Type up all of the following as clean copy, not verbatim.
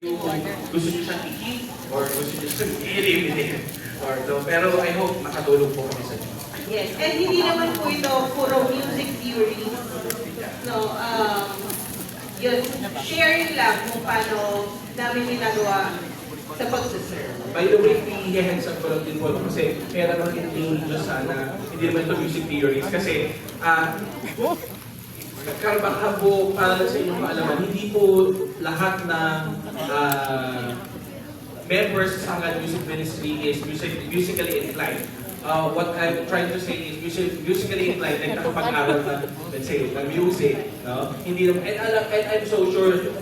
Yung gusto niyo siyang i-keep or gusto niyo siyang i-eliminate. Or, no, pero I hope makatulong po kami sa inyo. Yes, and hindi naman po ito puro music theory. No, yun, sharing lang kung paano namin ginagawa sa pagsaserve. By the way, i-heads up ko lang din po kasi kaya naman hindi nyo sana, hindi naman ito music theories kasi baka po para sa inyong kaalaman, hindi po lahat ng members sa Sangad Music Ministry is musically inclined. What I'm trying to say is musically inclined, like nakapag-aral na, let's say, ng music, no? Hindi naman, and I'm so sure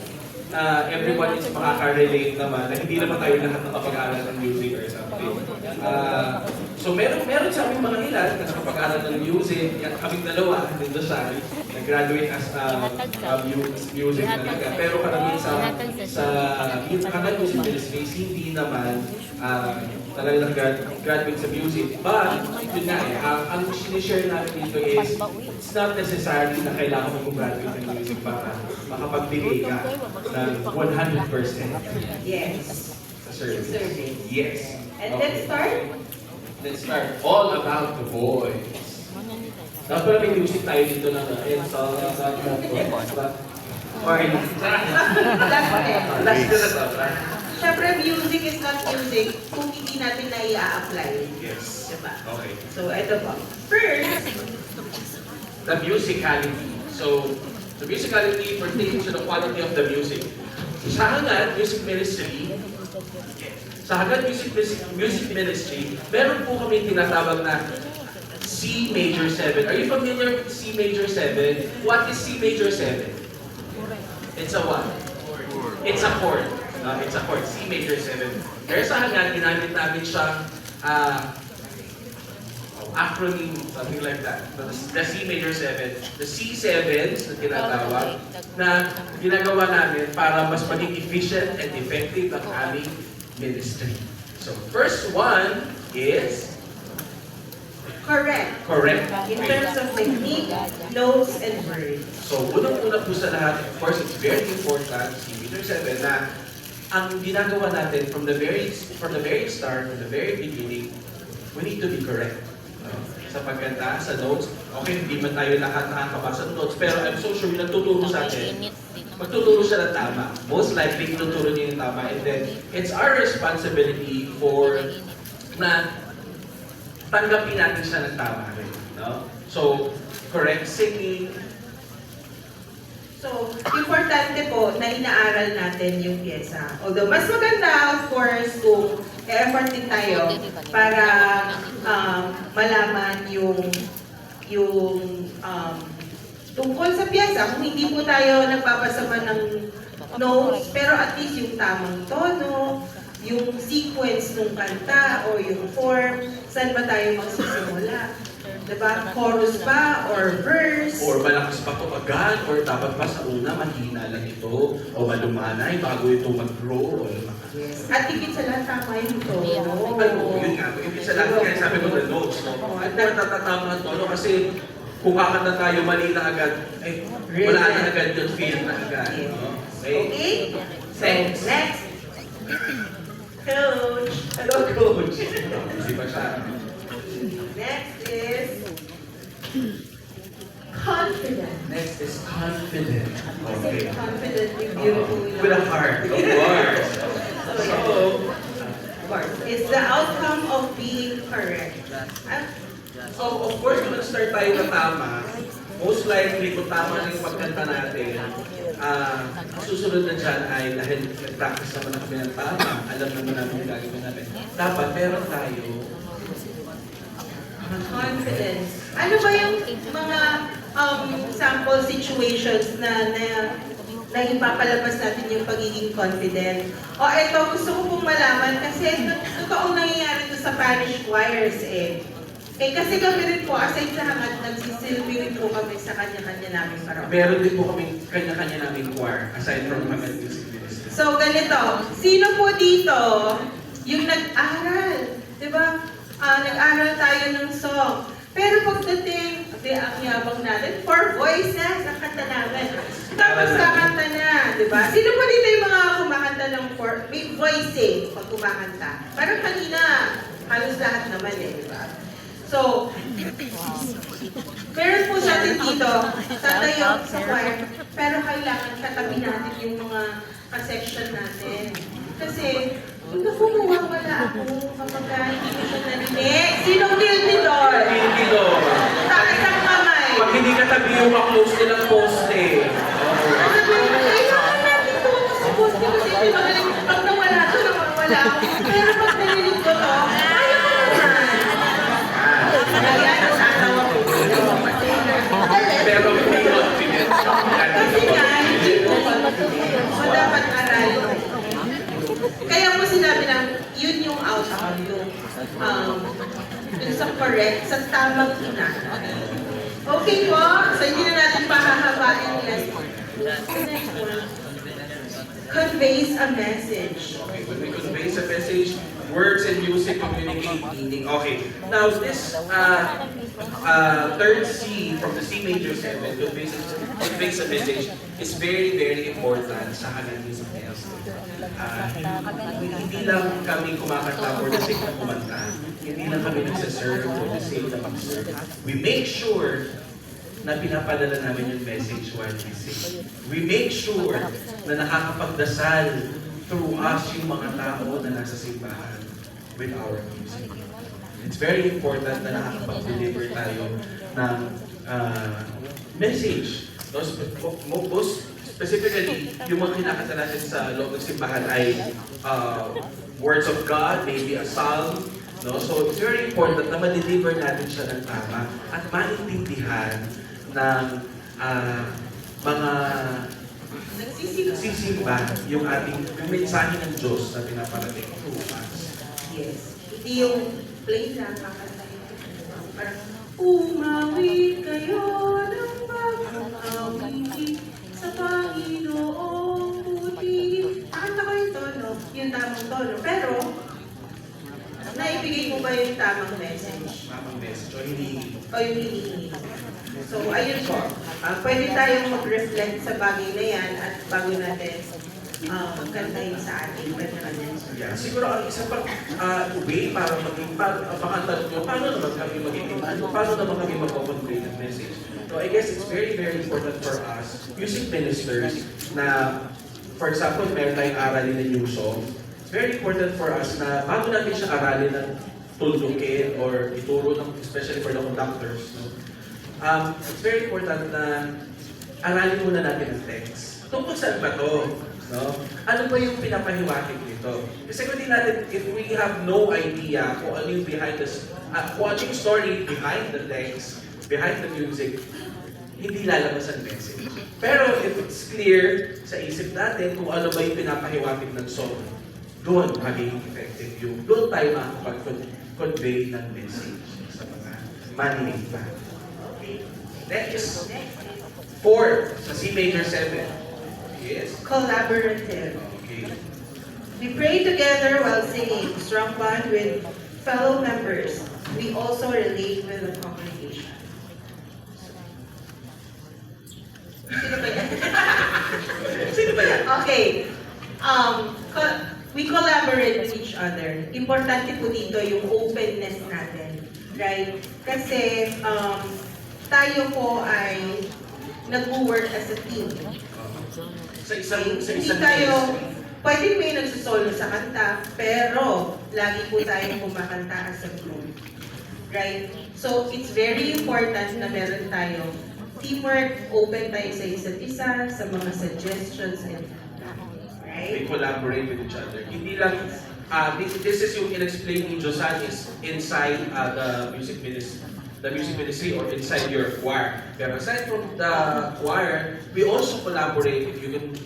everyone is makaka-relate naman na hindi naman tayo lahat nakapag-aral ng music or something. So meron sa aming mga ilan na nakapag-aral ng music, yan kaming dalawa, dito siya, nag-graduate as music talaga. Pero karamihan sa Sangad Music Ministries, hindi naman talaga nag-graduate sa music. But, yun nga ang sinishare natin dito is, it's not necessary na kailangan mo graduate ng music para makapagbigay ka ng 100%. Yes. Sa service. Service. Yes. And let's start. Let's start. All about the boys. Dapat pala may music tayo dito na it's all about the boys. Or, That's okay. last na to. Siyempre, music is not music kung hindi natin na i-apply. Yes. Diba? Okay. So, ito po. First, The musicality. So, the musicality pertains to the quality of the music. Sa Hangad Music Ministry, meron po kami tinatawag na C major 7. Are you familiar with C major 7? What is C major 7? It's a what? It's a chord. It's a chord, C major 7. Pero sa Hangad, ginamit namin siyang acronym, something like that. The C major 7. The C7s na tinatawag na ginagawa namin para mas maging efficient and effective ang aming ministry. So, first one is correct. correct. In terms of technique, notes, and words. So, unang-una po sa lahat, of course, it's very important, C major 7, na ang ginagawa natin from the very start, from the very beginning, we need to be correct. Sa pagkanta, sa notes, okay, hindi man tayo lahat nakakabasa ng notes, pero I'm so sure yung nagtuturo sa atin, magtuturo siya ng tama. Most likely, tinuturo niya yung tama. And then, it's our responsibility for na tanggapin natin siya ng tama rin. No? So, correct singing. So, importante po na inaaral natin yung pyesa. Although, mas maganda, of course, kung e-effort din tayo para malaman yung tungkol sa pyesa. Kung hindi po tayo nagpapasama ng notes, pero at least yung tamang tono, yung sequence ng kanta o yung form, saan ba tayo magsisimula? Diba? Chorus ba? Or verse? Or malakas pa ito agad, or dapat pa sa una, mahina lang ito, o malumanay bago ito mag-grow, o lumakas. Yes. At higit sa lahat, tama yung tono. Ano, yun nga, yung isa lang, kaya sabi ko na notes, no? At natatatama ang tono kasi kung kakanta tayo mali na agad, eh, wala na agad yung feel na agad. No? Okay? So, Next. next. Coach. Hello, Coach. Hindi ba siya? Next is confident. Next is confident. Okay. Confident with beautiful. With a heart, of course. So, It's the outcome of being correct. So, of course, kung nag-start tayo na tama, most likely kung tama na yung pagkanta natin, susunod na dyan ay dahil nag-practice naman na kami ng tama, alam naman namin yung gagawin natin. Dapat meron tayo Confidence. Ano ba yung mga sample situations na ipapalabas natin yung pagiging confident? O eto, gusto ko pong malaman kasi totoong nangyayari ito sa parish choirs eh. Eh kasi kami rin po, aside sa Hangad, nagsisilbi rin po kami sa kanya-kanya namin parang. meron din po kami kanya-kanya naming choir, aside from Hangad Music Ministry. So ganito, sino po dito yung nag-aral? Diba? Nag-aral tayo ng song. Pero pagdating, ang yabang natin, 4 voices ang kanta namin. Tapos kakanta na, di ba? Sino pa dito yung mga kumakanta ng may voicing pag kumakanta. Parang kanina, halos lahat naman eh, di ba? So, meron po sa atin dito, tatayo sa choir, pero kailangan katabi natin yung mga ka-section natin. Kasi, hindi po mawawala ako kapag hindi ko siya narinig. Sinong guilty doon? Hindi doon. Taas ang kamay. Pag hindi katabi yung ka-close nilang poste. Kailangan natin ito sa poste kasi di ba galing, pag nawala ito, nawawala ako. Pero pag narinig ko to, kaya ko naman. Kaya nasatawa ko. Pero hindi confident. Kasi nga, hindi ko confident. So, dapat aralin. Kaya mo sinabi na, yun yung outcome, yung sa correct, sa tamang tinatay. Okay po, so hindi na natin pahahabain less. Conveys a message. Okay, when we convey a message, words and music communicate meaning. Okay, now this third C from the C major 7, conveys a message, is very, very important sa Canadian Message. Hindi lang kami kumakanta for the sake ng kumanta. Hindi lang kami nagsaserve for the sake ng mag-serve. We make sure na pinapadala namin yung message while we sing. We make sure na nakakapagdasal through us yung mga tao na nasa simbahan with our music. It's very important na nakakapag-deliver tayo ng message. Most specifically, yung mga kinakanta natin sa loob ng simbahan ay words of God, maybe a psalm. No? So it's very important na ma-deliver natin siya ng tama at maintindihan ng mga nagsisimba yung yung mensahe ng Diyos na pinaparating through us. Yes. Hindi yung plain lang kakantahin. Parang, umawi kayo ng mag-awit sa Panginoong buti. Nakanta ko yung tono, yung tamang tono. Pero, naibigay mo ba yung tamang message? Tamang message o hindi. O yung hinihingi? So, ayun po. Pwede tayong mag-reflect sa bagay na yan at bago natin magkantahin sa ating kanya-kanya. Yeah, siguro ang isa pang way para makantan nyo, paano naman kami paano naman kami mag-convey ng message? So I guess it's very, very important for us, music ministers, na, for example, meron tayong aralin ng new song. It's very important for us na bago natin siya aralin ng tuldukin or ituro, especially for the conductors, no? It's very important na aralin muna natin ang text. Tungkol saan ba to? No? Ano ba yung pinapahiwatig nito? Kasi kung di natin, if we have no idea kung ano yung behind the watching story behind the text, behind the music, hindi lalabas ang message. Pero if it's clear sa isip natin kung ano ba yung pinapahiwatig ng song, doon magiging effective yung, doon tayo makakapag-convey ng message sa mga maninig pa. Next, 4 sa C major 7. Yes. Collaborative. Okay. We pray together while singing, strong bond with fellow members. We also relate with the congregation. Sino ba yan? Sino ba yan? Okay. We collaborate with each other. Importante po dito yung openness natin. Right? Kasi tayo po ay nag-work as a team. Sa isang Hindi tayo, pwede may nagsusolo sa kanta, pero lagi po tayong kumakanta as a group. Right? So, it's very important na meron tayong teamwork, open tayo sa isa't isa, sa mga suggestions, and right? We collaborate with each other. Hindi lang, this is yung in-explain ni Josan is inside the music ministry or inside your choir. Pero aside from the choir, we also collaborate. If you can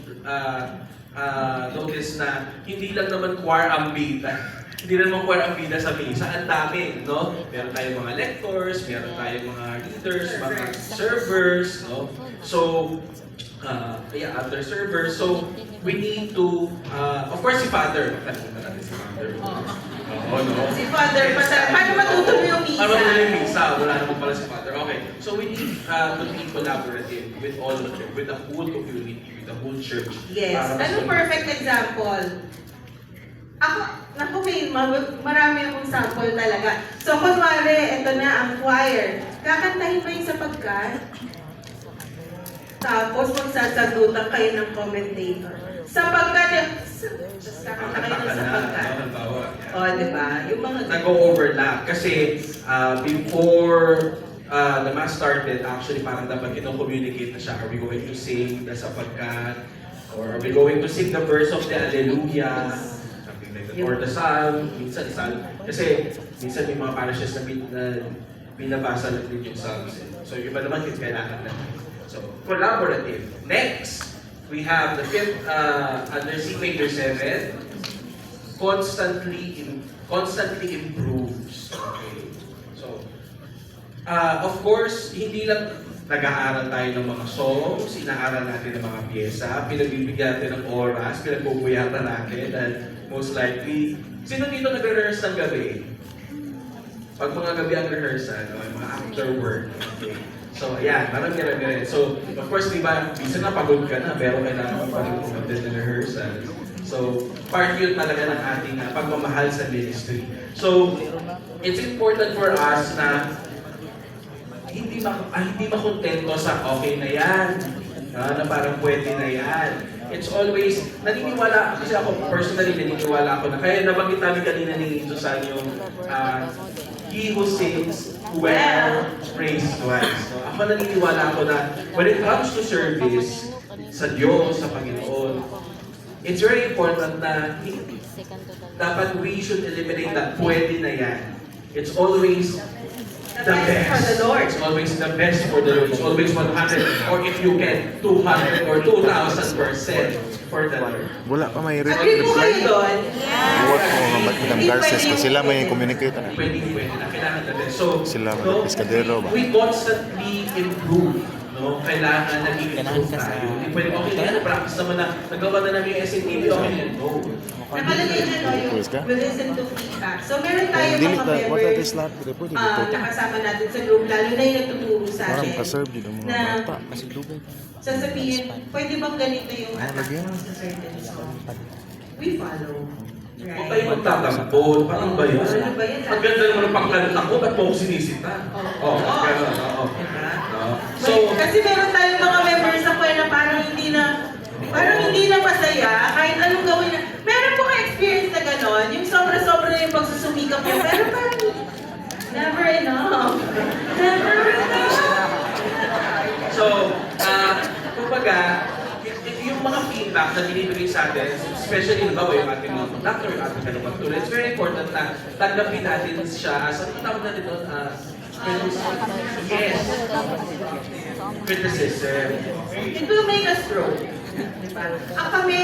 notice na hindi lang naman choir ang bida. Hindi lang naman choir ang bida sa misa. Ang dami, no? Meron tayong mga lectors, meron tayong mga leaders, mga servers, no? So, other servers. So, we need to, of course, si Father. Nakalimutan natin si Father. Oo, no? Si Father, paano matutuloy yung misa? Paano matutuloy yung misa? Wala naman pala si Father. Okay. So, we need to be collaborative with all of them, with the whole community, with the whole church. Yes. Para mas Anong perfect example? naku, marami akong sample talaga. So, kunwari, ito na ang choir. Kakantahin mo yung sapagkat. Tapos, magsasagutan kayo ng commentator. Sapagkat, kakanta kayo ng sapagkat. O, di ba? Yung mga Nag-overlap. Kasi before the mass started, actually parang dapat kino-communicate na siya. Are we going to sing the sapagkat? Or are we going to sing the verse of the Alleluia? Something like that. Or the psalm. Minsan psalm. Kasi minsan may mga parishes na binabasa lang din yung psalms. So iba naman yung kailangan na. So, collaborative. Next, we have the fifth, under C major 7, constantly improves. Okay. So, of course, hindi lang nag-aaral tayo ng mga songs, inaaral natin ng mga pyesa, pinagbibigyan natin ng oras, pinagbubuyatan natin, and most likely, sino dito nag-rehearse ng gabi? Pag mga gabi ang rehearsal, mga after work. Okay. So, ayan, parang gano'n. So, of course, di ba, minsan napagod ka na, pero kailangan mo pa rin pumunta ng rehearsal. So, part yun talaga ng ating pagmamahal sa ministry. So, it's important for us na hindi makontento sa okay na yan, na parang pwede na yan. It's always, naniniwala, kasi ako personally naniniwala ako na, kaya nabanggit namin kanina ni Susan yung he who sings well prays twice. So, ako naniniwala ako na when it comes to service sa Diyos, sa Panginoon, it's very important na dapat we should eliminate that pwede na yan. It's always the best for the Lord. It's always the best for the Lord. It's always 100, or if you can, 200 or 2,000% for the Lord. Wala pa may Agree po kayo doon? Buwat mo nga ba't Madam Garces kasi sila may communicate na. Pwede na. Kailangan na din. So, Sila mga piskadero ba? we constantly improve. No? Kailangan nag-improve tayo. Hindi pwede, okay na yan, practice naman na, nagawa na namin yung SNTV, okay na yan. No. Nakalagay na no, yung Quiz ka? we listen to feedback. So, meron tayo Dili mga ta what that members is not report dito. nakasama natin sa group, lalo na yung nagtuturo sa Parang atin. ka-serve din ang mga Na bata kasi dugay pa. sasabihin, pwede bang ganito yung attack lagyan. mo sa certain song? We follow. Huwag Right? tayo magtatampon. Parang ba yan? Ano ba yan? Ang ganda naman ng pagkanta ko, ba't mo ako sinisita? Oo. Gano'n. Oo. Diba? Oo. So, kasi meron tayong mga members sa kwela parang hindi na masaya kahit anong gawin na. Meron po ka-experience na gano'n, yung sobra-sobra na yung pagsusumikap mo, pero parang never enough. Never enough. So, kumbaga, yung mga feedback na binibigay sa atin, especially yung yung ating mga conductor, yung ating mga tool, it's very important na tanggapin natin siya as, ano tawag natin doon? Yes. Criticism. It will make us grow. Diba? Ang kami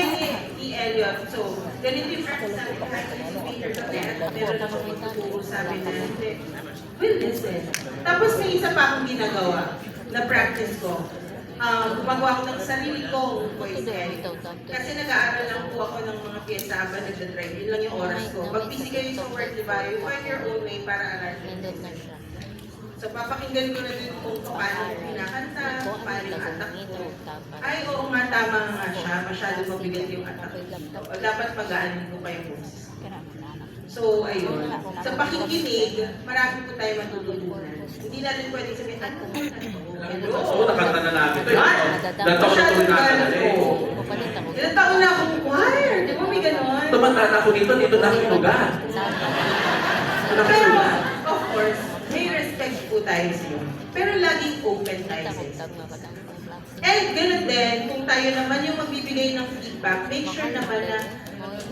ni Elliot, so, ganito yung practice namin kahit yung speaker sa meron ako magtuturo sa amin na hindi. We'll listen. Tapos may isa pa akong ginagawa na practice ko. Gumagawa ko ng sarili kong voice edit. Kasi nag-aaral lang po ako ng mga pyesa habang nagdadrive. Yun lang yung oras ko. Pag busy kayo sa work, di ba? You find your own way para arasin. So, papakinggan ko na din kung paano pinakanta, paano yung attack ko. Ay, oo nga, tama nga siya. Masyado mabigat yung attack ko. O dapat pag-aanin ko pa yung boses. So, ayun. Sa pakikinig, marami po tayo matututunan. Hindi natin pwedeng sabihin, ano ko na Oo, nakanta na natin ito. Ilang taon na tuloy natin na eh. Ilang taon na akong choir. Di ba may ganon? Tumanda na ako dito na ako lugar. Pero, of course, may respect po tayo sa iyo. Pero laging open tayo sa iyo. And ganoon din, kung tayo naman yung magbibigay ng feedback, make sure naman na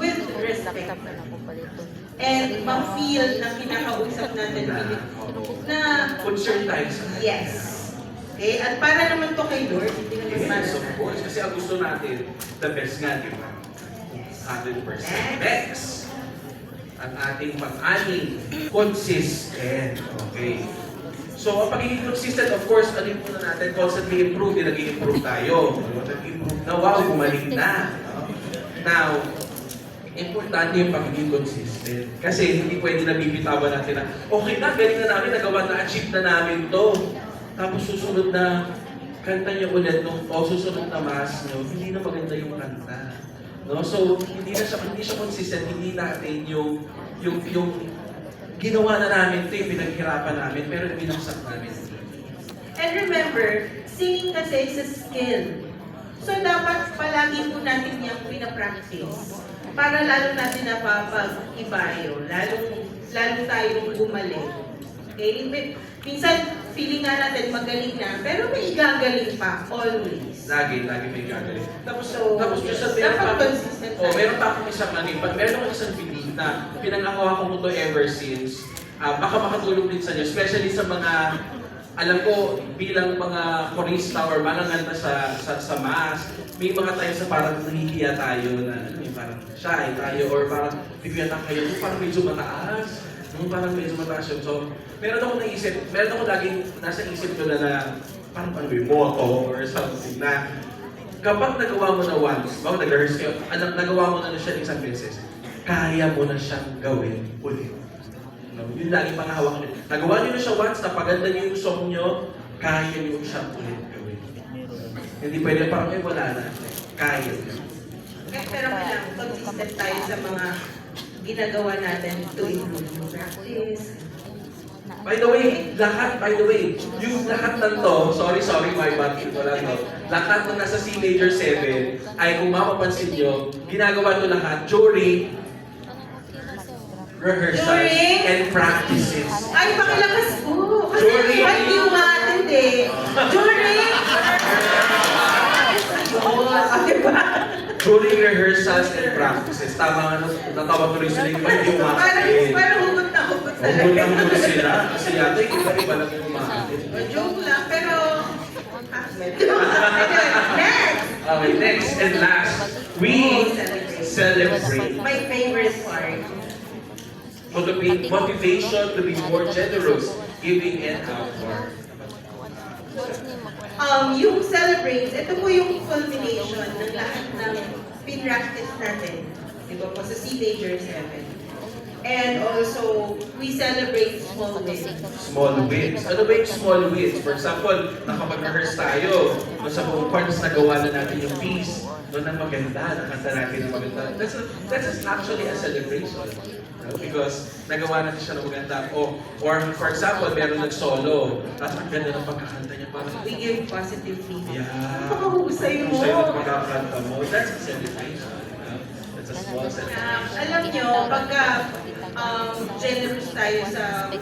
with respect. And ma-feel na kinakausap natin na Concern tayo sa yes. Okay? At para naman to kay Lord, hindi naman para Yes, of sa course. Kasi ang gusto natin, the best nga, di ba? 100%. Next, ang ating pang-anim, consistent. Okay. So, ang pagiging consistent, of course, ano yung muna natin, constantly improve, din nag-improve tayo. Nag-improve na, wow, gumaling na. Now, importante yung pagiging consistent. Kasi hindi pwede na bibitawan natin na, okay na, galing na namin, nagawa na, achieve na namin to. Tapos susunod na, kanta niyo ulit, o susunod na mass niyo, hindi na maganda yung kanta. No? So, hindi siya consistent, hindi natin yung ginawa na namin ito, yung pinaghirapan namin, pero binagsak namin. And remember, singing kasi is a skill. So dapat palagi po natin yung pinapractice. Para lalo natin napapag-iba yun. Lalo tayong gumaling. Okay? Minsan, feeling nga natin magaling na, pero may gagaling pa, always. Lagi may gagawin. Tapos just dapat consistent meron pa akong isang meron akong isang belief na pinangakuha ko mo to ever since. Baka makatulong din sa inyo, especially sa mga, alam ko, bilang mga korista or mananganta sa mass, may mga tayo sa parang nahihiya tayo na, parang shy tayo, or parang bibiyatan kayo, parang medyo mataas. Parang medyo mataas yun. So, meron ako laging nasa isip ko na parang yung motto or something na kapag nagawa mo na once, nag-rehearse kayo, nagawa mo na siya isang beses, kaya mo na siyang gawin ulit. No? Yun lagi pangahawak nyo. Nagawa nyo na siya once, napaganda nyo yung song nyo, kaya nyo siyang ulit gawin. Hindi pwede parang wala na. Kaya nyo. Pero kailangan consistent tayo sa mga ginagawa natin to improve yung practice. By the way, yung lahat ng to, sorry, my bad, wala to. Lahat ng nasa C Major 7 ay kung mapapansin nyo, ginagawa to lahat during rehearsals and practices. Ay, pakilakas po! Kasi During- hindi yung ma-attend eh. During! Ayun, diba? During rehearsals and practices. Tama nga, natawa tuloy sila yung hindi umakit. Parang hugot na hugot Huwag talaga. lang tuloy sila. Kasi yata yung iba lang yung umakit. Joke lang, pero... Next! Okay, next and last, we celebrate My favorite part. motivation to be more generous, giving and outward. Yung celebrate, ito po yung culmination ng lahat ng pinractice natin. Di ba po sa C Major 7. And also, we celebrate small wins. Small wins. Ano ba yung small wins? For example, nakapag-rehearse tayo. Doon sa buong parts, nagawa na natin yung piece. Doon ang maganda, nakanta natin ang maganda. That's actually a celebration. Because nagawa natin siya ng maganda. Or for example, meron nag-solo. Tapos ang ganda ng pagkakanta niya. Parang, We give positive feedback. yeah. Napakahusay mo. Sa'yo ng pagkakanta mo. That's a celebration. That's a small celebration. Alam nyo, pagka generous tayo sa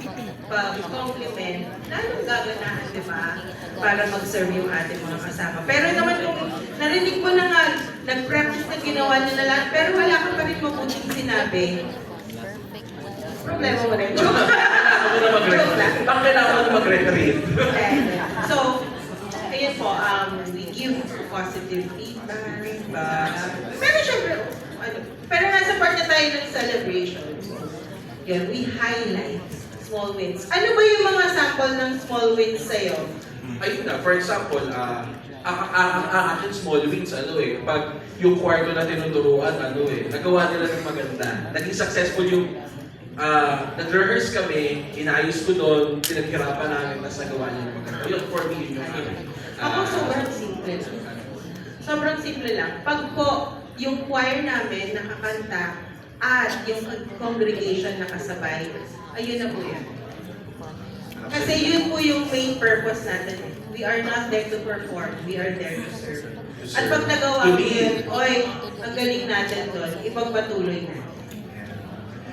pag-compliment, lalong gaganahan, di ba? Para mag-serve yung ating mga kasama. Pero naman kung narinig mo na nga, nag-practice na ginawa nyo na lahat, pero wala ka pa rin mabuting sinabi, problema mo rin. Joke lang. Bakit kailangan mo na mag-retreat? So, ayun po, we give positive feedback. Pero syempre, pero nasa part na tayo ng celebration. Yan, we highlight small wins. Ano ba yung mga sample ng small wins sa'yo? Ayun na, for example, ang akin small wins, pag yung choir ko na tinuturuan, nagawa nila ng maganda. Naging successful yung, nag-rehearse kami, inayos ko doon, pinaghirapan namin, tapos nagawa niya ng maganda. Yun, for me, yun yung Ako sobrang simple. Sobrang simple lang. Pag po, yung choir namin nakakanta at yung congregation nakasabay, ayun na po yan. Kasi yun po yung main purpose natin. We are not there to perform, we are there to serve. At pag nagawa mo yun, oy, ang galing natin doon, ipagpatuloy natin.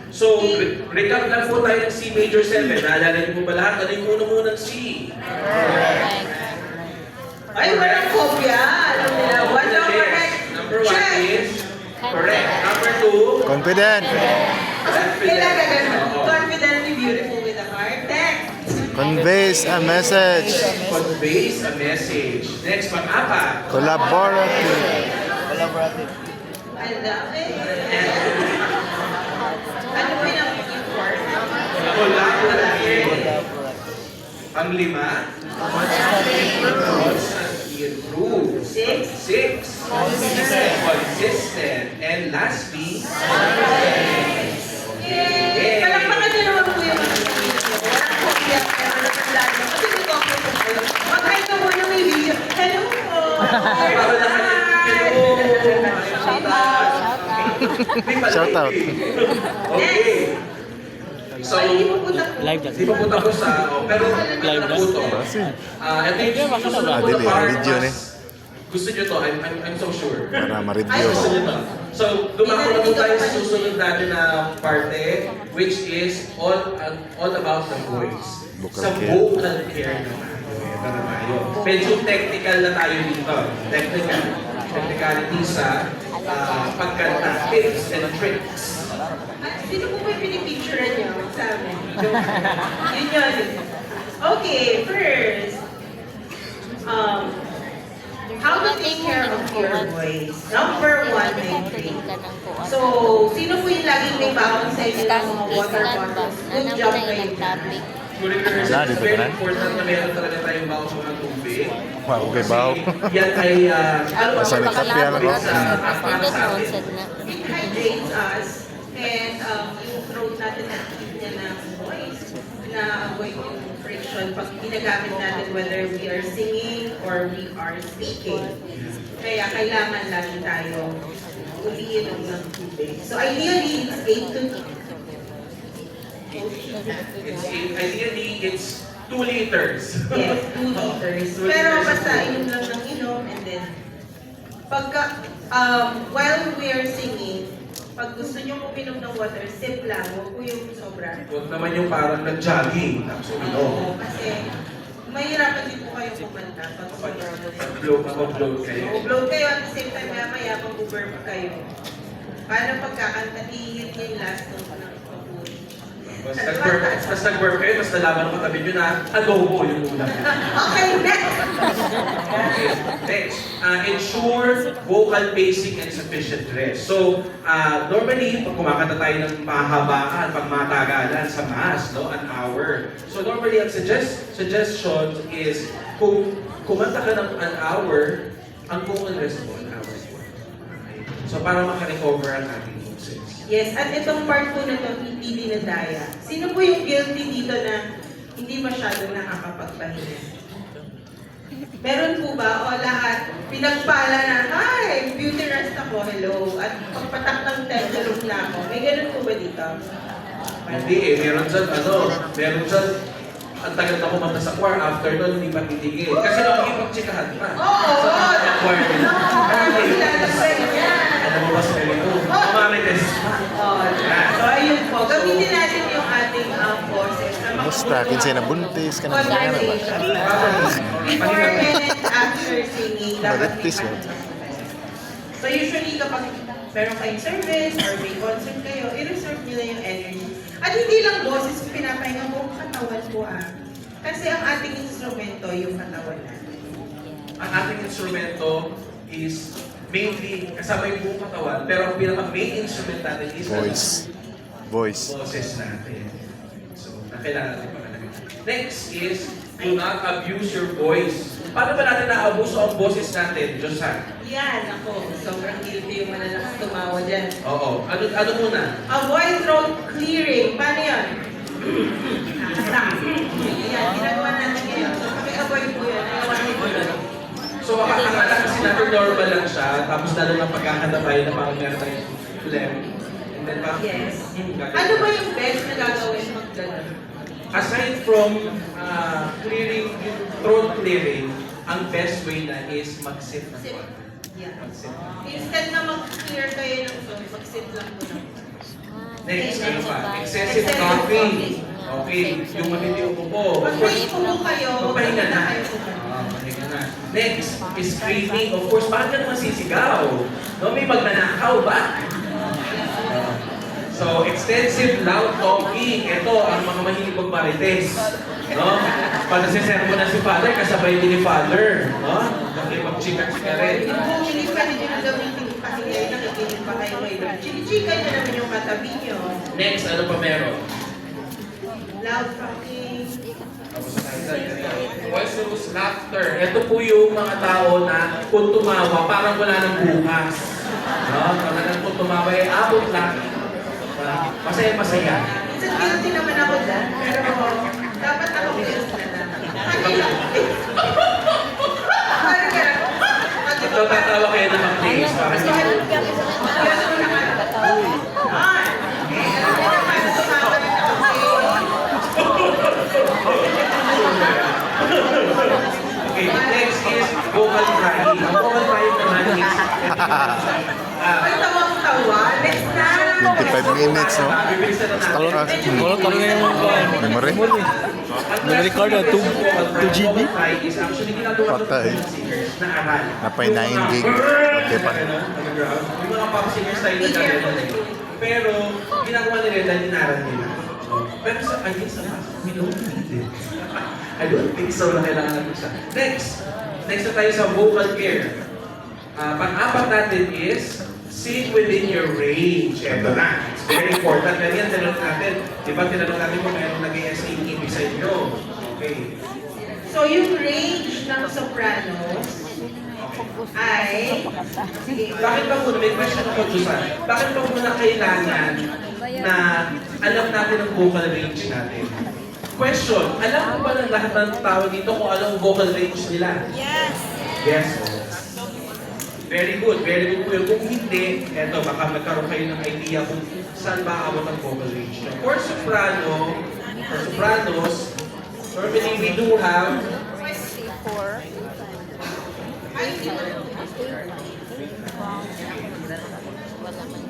So, recap lang po tayo ng C Major 7. Naalala niyo po ba lahat? Ano yung unang-unang C? Ay, walang kopya! Alam nila, what's the correct? Number 1 Check! is correct. Number 2, Confident. Kailangan ganun. Confidently beautiful with a heart. Next! Conveys a message. conveys a message. Next, pang-apat. Collaborative. And, ano po yung important? Collaborative. Pang-5. Constantly improve. 6. Consistent. And lastly, Yay! Palakpakan niyo naman po yung mga video. Walang kopya, pero natandaan niyo. Kasi may kopya po kayo. Mag-hi ka muna may video. Hello po! para lahat. Hello! May pala Shout out. Okay. So, Ay, hindi po po tapos. Live dyan. di pa po tapos sa, pero Live ano po to? Kasi, Ito yung susunod Ah, po na dili, part, video ni. gusto nyo to, I'm so sure. para ma-review Ay, Gusto ko. nyo to. So, dumako na po tayo sa susunod natin na parte, which is all about the voice. Vocal Sa care. vocal care naman. Ito naman yun. Medyo technical na tayo dito. Technicality sa pagkanta, tips and tricks. Sino po ba yung pinipicturean niyo sa amin? Yun yun. Okay, first. How to take care of your voice. Number one, I think. So, sino po yung laging may baon sa inyo ng mga water bottles? Good job kayo. Ngunit Wala, di ba very ganun? important na meron talaga tayong baon sa mga tubig. Wow, okay, baon. Kasi yan ay, Basta may kape yan ako. It hydrates us and yung throat natin nakikita niya ng voice na avoid yung friction pag ginagamit natin whether we are singing or we are speaking. Kaya kailangan lagi tayo umiinom ng tubig. So ideally, it's 8 to ideally, it's 2 liters. yes, 2 liters. Pero basta inom lang ng inom and then pagka, while we are singing, pag gusto nyo uminom ng water, sip lang, huwag po yung sobra. Huwag naman yung parang nag-jogging. Tapos uminom. Oo, kasi mahirapan din po kayo kumanta pag sobra. Mag-blow kayo. Upload kayo at the same time maya mag-burp kayo. Paano pagkakanta, ihit niya yung last note ng pag-uwi. Mas nag-burp kayo, mas nalaman ko tabi nyo na adobo yung ulam. Okay, next! Okay, next. Ensure vocal pacing and sufficient rest. So, normally, pag kumakanta tayo ng mahabaan, pag matagalan sa mass, no, an hour. So, normally, ang suggestion is, kung kumanta ka ng an hour, ang vocal rest mo, an hour. Okay. So, para makarecover ang ating boses. Yes, at itong part po na ito, hindi dinadaya. Sino po yung guilty dito na hindi masyadong nakakapagpahinga? Meron po ba o lahat pinagpala na, hi, beauty rest ako, hello, at pagpatak ng tenderong na ako. May ganun po ba dito? Hindi eh, meron dyan, ang tagal na kumanta sa choir, after nun, hindi pa titigil. Kasi nakikipag-chikahan pa. Oo, oo. Sa choir nila. Kilala ko yan. Ano mo ba sa ito? Mamarites. Oh, so ayun po, gamitin natin yung ating boses. Basta, kinsay na buntis ka na ba? Conversation. Before and after singing, dapat Mag-practice mo. So usually kapag meron kayong service or may concert kayo, i-reserve nyo na yung energy. At hindi lang boses yung pinapahinga mo, katawan po Kasi ang ating instrumento, yung katawan natin. Ang ating instrumento is mainly kasama yung buong katawan, pero ang pinaka-main instrument natin is Voice. boses natin. So, kailangan natin pangalagay. Next is, do not abuse your voice. Paano ba natin naabuso ang boses natin, Josan? Yan, ako. Sobrang guilty yung malalakas tumawa dyan. Oo. Ano muna? Avoid throat clearing. Paano yan? Yan, ginagawa natin ngayon. So, pag-avoid po yan, ayawanin po yan. So, akala kasi natin normal lang siya, tapos lalo na pagkakanta tayo na parang meron tayong phlegm. And then parang, Yes. gagawin. Ano ba yung best na gagawin pag gano'n? Aside from clearing, yung throat clearing, ang best way na is mag-sip ng Sip. water. Yeah. Mag-sip. Instead na mag-clear kayo ng throat, mag-sip lang po ng Next, ano pa? Excessive coughing. Okay, yung matindi upo. Pag may upo kayo, Magpahinga na. kayo kumain. Pahinga na. Next, is screaming. Of course, bakit ka naman sisigaw? No, may magnanakaw ba? So, extensive loud talking. Ito, ang mga mahilig magmarites. No? Pag nasisermo na si Father, kasabay din ni Father. No? Okay, mag-chika-chika rin. Kung hindi pwede nyo na gamitin yung pahinga, nakikinig pa kayo ngayon. Chinichika nyo naman yung katabi nyo. Next, ano pa meron? Loud talking. Boisterous laughter. Ito po yung mga tao na kung tumawa, parang wala nang bukas. No? Talagang kung tumawa, abot lang. Masaya-masaya. Minsan guilty naman ako dyan, pero dapat ako guilty na lang. Kanila. Parang gano'n. Ito tatawa kayo na mag-days. Parang Gusto ko na Okay, alam niyo naman, sumama rin ako kayo. Okay, next is vocal frying. Ang vocal frying naman is Ay, tawang-tawa. Next na. 25 minutes, no? bibilisan na natin. Kulot kami yung Memory? memory card na 2 GB. Vocal frying is actually ginagawa ng Patay. pop singers na aral. Napay 9 gig. Okay pa. Yung mga pop singers tayo na gano'n. Pero, ginagawa nila dahil inaral nila. Pero sa ayun sa mas, we don't need it. I don't think so na kailangan natin siya. Next na tayo sa vocal care. Pang-apat natin is sing within your range. Ito na. It's very important. Ganyan, tinanong natin. Di ba, tinanong natin kung mayroong nag-SAT beside nyo. Okay. So, yung range ng sopranos ay... Sige. Bakit ba muna, may question ako, Susan. Bakit ba muna kailangan na alam natin ang vocal range natin? Question, alam mo ba ng lahat ng tao dito kung anong vocal range nila? Yes! Yes. Very good po yun. Kung hindi, eto, baka magkaroon kayo ng idea kung saan ba abot ang vocal range nyo. For sopranos, normally we do have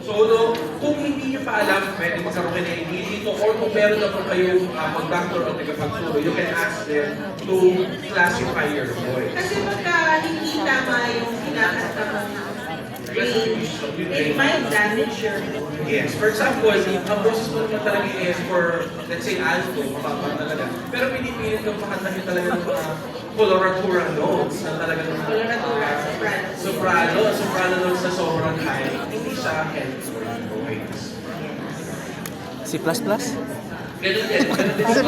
So, kung hindi nyo pa alam, pwede magkaroon kayo ng idea dito or kung meron na po kayong conductor o tagapagturo, you can ask them to classify your voice. Kasi pagka hindi tama yung kinakanta mong range, it might damage your voice. Yes. For example, ang boses mo naman talaga is for, let's say, alto, mapapang talaga. Pero pinipilit kang pakantahin talaga ng mga coloratura notes na talaga ng Coloratura, soprano. soprano notes na sobrang high. Hindi siya helpful. Okay. C++? Ganun din. C++.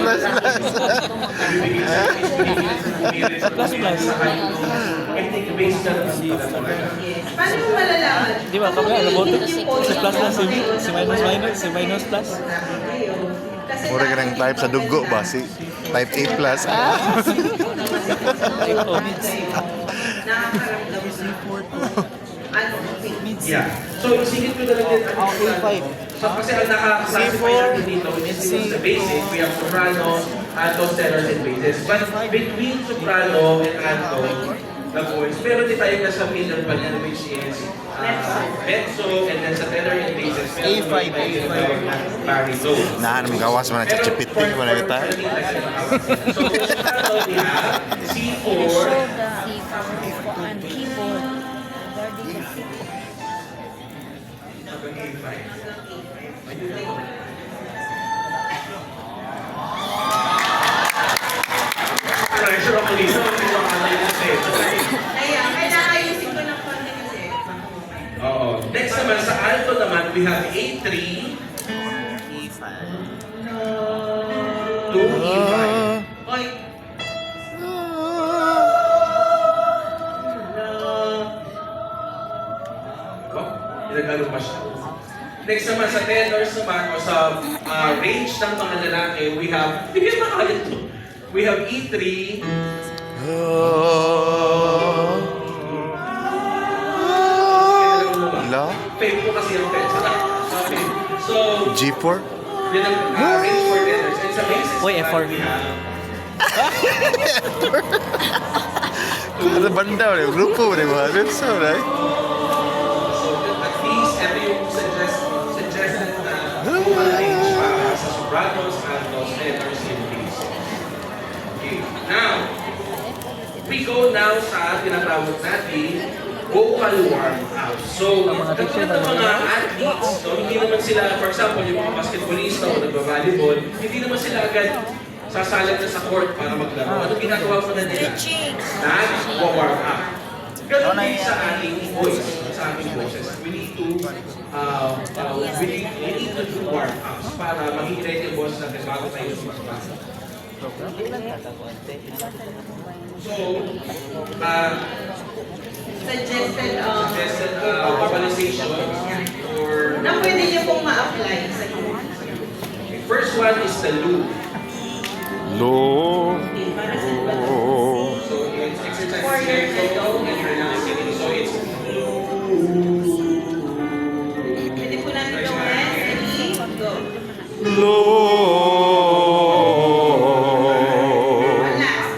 I think based on the Paano mo malalaman? Di ba, kami nga, robotics. C++, C minus plus. Mura ka ng type sa dugo ba? Si type A+. Nakakaramdam ano? Yeah. So, isingit ko na lang din ang A5. So, kasi ang naka-classify natin dito is the basic. We have soprano, alto, tenors, and basses. But between soprano and alto, the voice, meron din tayo nasa middle pa niyan, which is mezzo, and then sa tenor and basses. A5. Baritone. Nahan naman gawas man nagchichipitik mo na kita. So, soprano, we have C4, and keyboard. A5. Pressure ako dito. Hindi ko alam yung set. Kaya, kailangan ayusin ko ng konti kasi. Oo. Next naman, sa alto naman, we have A3, to E5. Oy, Oh, inagano pa siya. Next naman, sa tenors naman, o sa range ng mga lalaki, we have, hindi ko makalit to. We have E3, La? fame ko kasi ang tenor. Okay. So, G4? yun ang range for tenors. And sa basis Uy, naman, F4. we have Ano banda ulit? Grupo ulit mga. Ano sa ulit? So, at least, ito yung suggested na vocal range para sa sopranos, altos, tenors, and bass. Okay. Now, we go now sa tinatawag natin vocal warm-up. So, katulad ng mga athletes, no, hindi naman sila, for example, yung mga basketballista o nagba-volleyball, hindi naman sila agad sasalag na sa court para maglaro. Ano ginagawa mo na nila? Nag-warm up. Ganun din sa ating voice, sa ating boses. We need to we need to do warm-ups para maging ready yung boses natin bago tayo sumasama. So, suggested suggested vocalization or na pwede niyo pong ma-apply sa inyo. first one is the loop. Lo. Okay, para sa iba. So, it's exercise For your careful and relaxing. So, it's Pwede po natin Try gawin Lord. One last.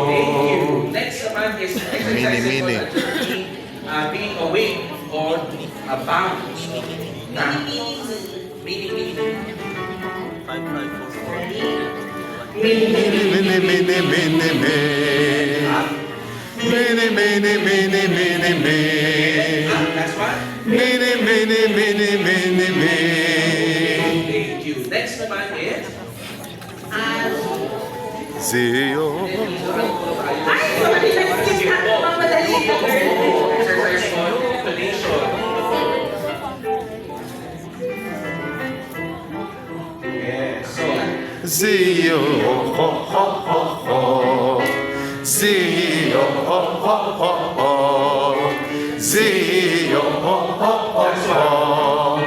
Thank you. Next naman is exercise Mini. for agility, being awake or bound. Mini. Mini. 5, 5, 4, 4. Ready? Mini, mini, mini, mini, mini. Mini, mini, mini, mini, mini. Last one. Mini, mini, mini, mini, mini. Thank you. Next naman is Zio. Ay, sorry, nag-skip na. Mamadali na, girl. Exercise on intonation. Yes. So, Zio. Ho, ho, ho, ho. Zio. Ho, ho, ho, ho. Zio. Ho, ho, ho, ho.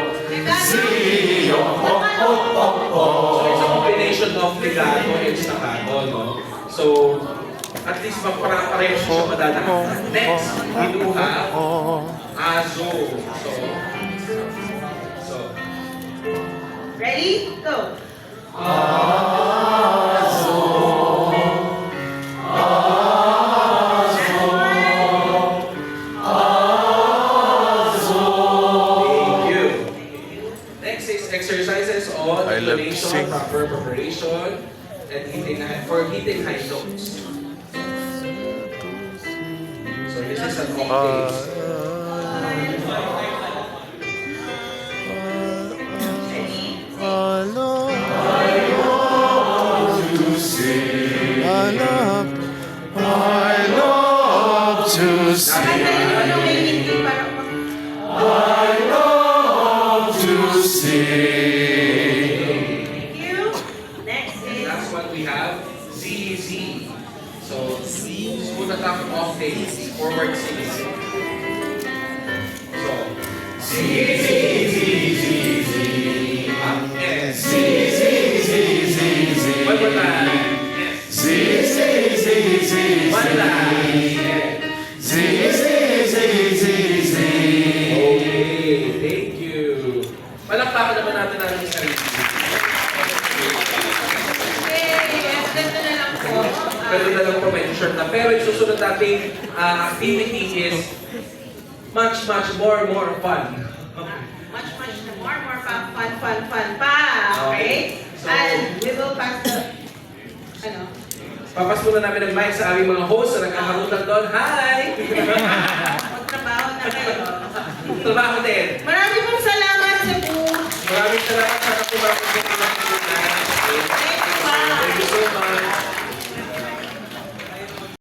Zio. Ho, ho, ho, ho. so it's a combination of legato and staccato, no? So, at least pareho siya madadaan. Next, we do have azo. So, Ready? Go. thank you. Next is exercises on I love to intonation, sing. proper preparation, and hitting high notes. So this is an octave. Ready? I love to sing. I love to sing. Kantayin mo yung may hindi para I love to sing. Thank you. Next is Last one we have ZZ. So smooth attack octave, forward singing. So up and one more time. Yes. One last. Okay, thank you. Palakpakan naman natin ang sarili. Yay! Ganito na lang po. Pero na lang po may t-shirt na. Pero yung susunod nating activity is much more fun. Much more fun pa. Okay? So- And we will pass the, Papas muna namin ang mic sa aming mga host na nagkakarutan doon. Hi! magtrabaho na kayo. Trabaho din. Maraming pong salamat sa booth. Maraming salamat sa nakumapit